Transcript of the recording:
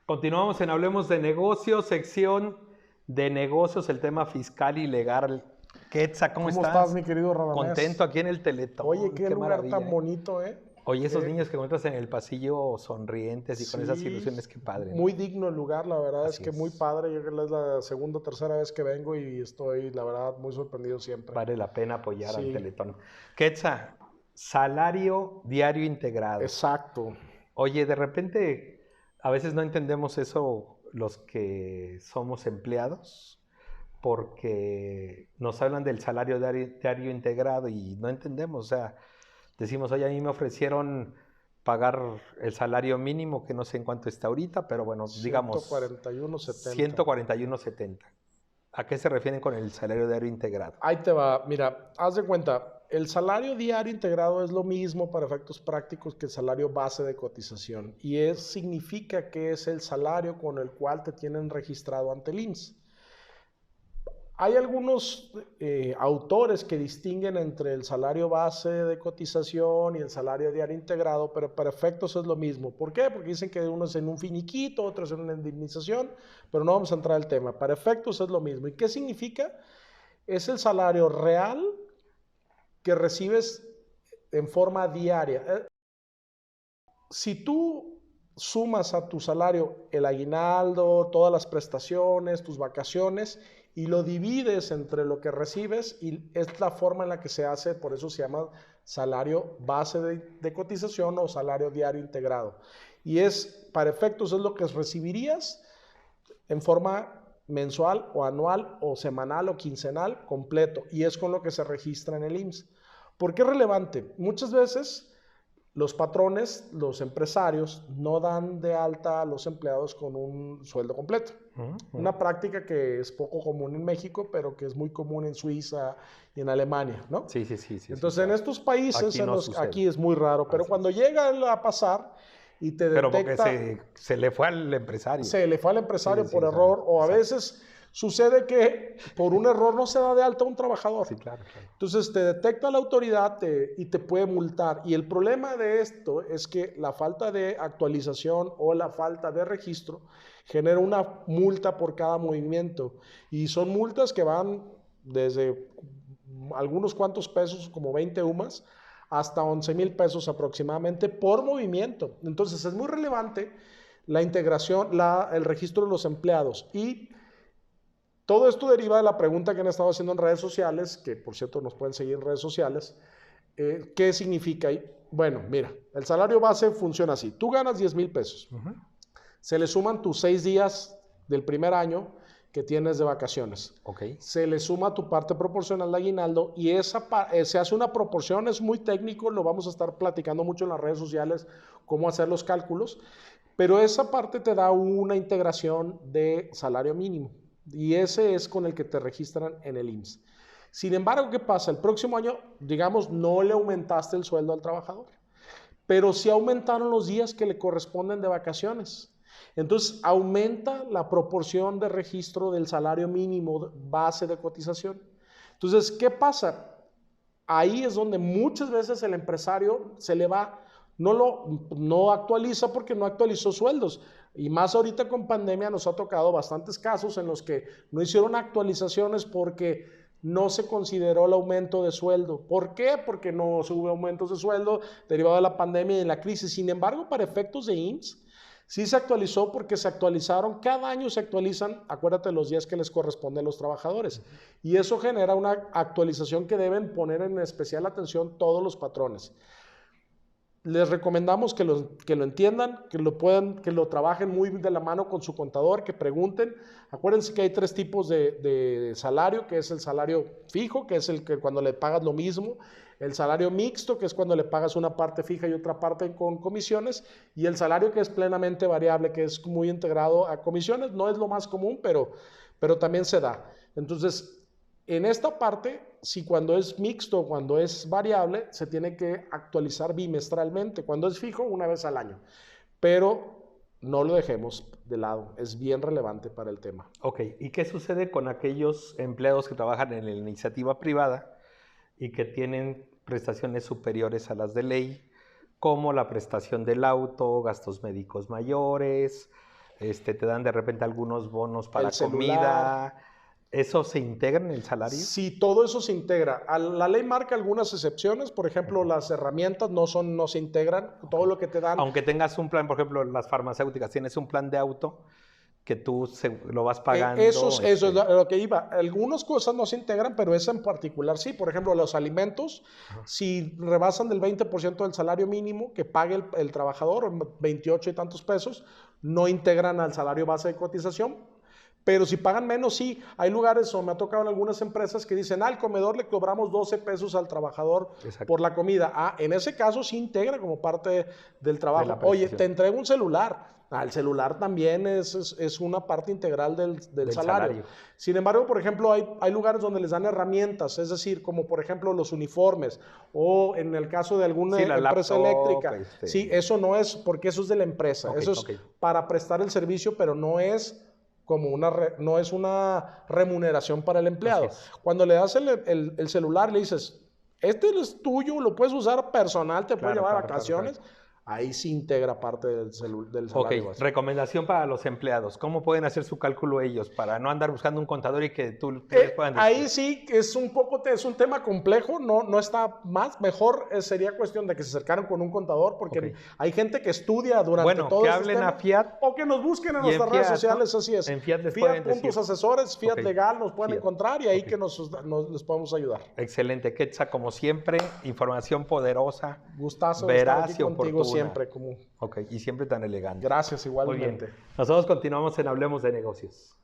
Continuamos en Hablemos de Negocios, sección de negocios, el tema fiscal y legal. Quetzalcoatl, ¿cómo estás? ¿Cómo estás, mi querido Radamés? Contento aquí en el Teletón. Oye, qué lugar maravilla, tan bonito, ¿eh? Oye, esos niños que encuentras en el pasillo sonrientes y con esas ilusiones, qué padre, ¿no? Muy digno el lugar, la verdad Así es que muy padre. Yo creo que es la segunda o tercera vez que vengo y estoy, la verdad, muy sorprendido siempre. Vale la pena apoyar al Sí. Teletón. Quetzalcoatl, salario diario integrado. Exacto. Oye, de repente, a veces no entendemos eso los que somos empleados, porque nos hablan del salario diario integrado y no entendemos. O sea, decimos, oye, a mí me ofrecieron pagar el salario mínimo, que no sé en cuánto está ahorita, pero bueno, digamos 141.70. 141.70. ¿A qué se refieren con el salario diario integrado? Ahí te va, mira, haz de cuenta, el salario diario integrado es lo mismo para efectos prácticos que el salario base de cotización y significa que es el salario con el cual te tienen registrado ante el IMSS. Hay algunos autores que distinguen entre el salario base de cotización y el salario diario integrado, pero para efectos es lo mismo. ¿Por qué? Porque dicen que uno es en un finiquito, otro es en una indemnización, pero no vamos a entrar al tema. Para efectos es lo mismo. ¿Y qué significa? Es el salario real que recibes en forma diaria. Si tú sumas a tu salario el aguinaldo, todas las prestaciones, tus vacaciones, y lo divides entre lo que recibes, y es la forma en la que se hace, por eso se llama salario base de cotización o salario diario integrado. Y para efectos, es lo que recibirías en forma mensual o anual o semanal o quincenal completo, y es con lo que se registra en el IMSS. ¿Por qué es relevante? Muchas veces los patrones, los empresarios, no dan de alta a los empleados con un sueldo completo. Una práctica que es poco común en México, pero que es muy común en Suiza y en Alemania, ¿no? Sí. Entonces, en estos países, aquí es muy raro, pero cuando es. llega a pasar y te Pero detecta... porque se le fue al empresario. Se le fue al empresario Sí, por o sea, error, o a exacto. veces sucede que por un error no se da de alta a un trabajador. Sí, claro. Entonces te detecta la autoridad y te puede multar. Y el problema de esto es que la falta de actualización o la falta de registro genera una multa por cada movimiento. Y son multas que van desde algunos cuantos pesos, como 20 UMAS, hasta 11,000 pesos aproximadamente por movimiento. Entonces es muy relevante la integración, el registro de los empleados. Y todo esto deriva de la pregunta que han estado haciendo en redes sociales, que por cierto nos pueden seguir en redes sociales. ¿Qué significa? Bueno, mira, el salario base funciona así. Tú ganas 10,000 pesos. Se le suman tus 6 días del primer año que tienes de vacaciones. Se le suma tu parte proporcional de aguinaldo y se hace una proporción, es muy técnico, lo vamos a estar platicando mucho en las redes sociales, cómo hacer los cálculos, pero esa parte te da una integración de salario mínimo y ese es con el que te registran en el IMSS. Sin embargo, ¿qué pasa? El próximo año, digamos, no le aumentaste el sueldo al trabajador, pero sí aumentaron los días que le corresponden de vacaciones. Entonces, aumenta la proporción de registro del salario mínimo base de cotización. Entonces, ¿qué pasa? Ahí es donde muchas veces el empresario se le va, no actualiza porque no actualizó sueldos. Y más ahorita con pandemia nos ha tocado bastantes casos en los que no hicieron actualizaciones porque no se consideró el aumento de sueldo. ¿Por qué? Porque no hubo aumentos de sueldo derivado de la pandemia y de la crisis. Sin embargo, para efectos de IMSS, sí se actualizó porque se actualizaron, cada año se actualizan, acuérdate, los días que les corresponden a los trabajadores. Y eso genera una actualización que deben poner en especial atención todos los patrones. Les recomendamos que lo entiendan, que lo trabajen muy de la mano con su contador, que pregunten. Acuérdense que hay 3 tipos de salario, que es el salario fijo, que es el que cuando le pagas lo mismo, el salario mixto, que es cuando le pagas una parte fija y otra parte con comisiones, y el salario que es plenamente variable, que es muy integrado a comisiones. No es lo más común, pero también se da. Entonces, en esta parte, si cuando es mixto o cuando es variable, se tiene que actualizar bimestralmente. Cuando es fijo, una vez al año. Pero no lo dejemos de lado, es bien relevante para el tema. Ok, ¿y qué sucede con aquellos empleados que trabajan en la iniciativa privada y que tienen prestaciones superiores a las de ley, como la prestación del auto, gastos médicos mayores, te dan de repente algunos bonos para El celular. comida. ¿Eso se integra en el salario? Sí, todo eso se integra. La ley marca algunas excepciones, por ejemplo, las herramientas no se integran, todo lo que te dan. Aunque tengas un plan, por ejemplo, las farmacéuticas, tienes un plan de auto que tú lo vas pagando. Eso es lo que iba. Algunas cosas no se integran, pero esa en particular sí. Por ejemplo, los alimentos, si rebasan del 20% del salario mínimo que pague el trabajador, 28 y tantos pesos, no integran al salario base de cotización. Pero si pagan menos, sí. Hay lugares, o me ha tocado en algunas empresas que dicen, al comedor le cobramos 12 pesos al trabajador por la comida. En ese caso sí integra como parte del trabajo. Oye, te entrego un celular. El celular también es una parte integral del salario. Sin embargo, por ejemplo, hay lugares donde les dan herramientas, es decir, como por ejemplo los uniformes, o en el caso de alguna empresa eléctrica. Sí, eso no es, porque eso es de la empresa. Eso es para prestar el servicio, pero no es como no es una remuneración para el empleado. Cuando le das el celular, le dices, este es tuyo, lo puedes usar personal, te puedes llevar a vacaciones. Ahí sí integra parte del salario base. Recomendación para los empleados. ¿Cómo pueden hacer su cálculo ellos para no andar buscando un contador y que tú les puedan decir? Ahí sí es un tema complejo, no está más. Mejor sería cuestión de que se acercaran con un contador, porque hay gente que estudia durante todo que hablen a Fiat. O que nos busquen en nuestras redes sociales, así es. En Fiat les pueden decir. Puntos asesores, Fiat Legal, nos pueden encontrar y ahí que les podemos ayudar. Excelente, Quetzal, como siempre, información poderosa. Gustazo veraz estar aquí contigo siempre. Y siempre tan elegante. Gracias, igualmente. Muy bien. Nosotros continuamos en Hablemos de Negocios.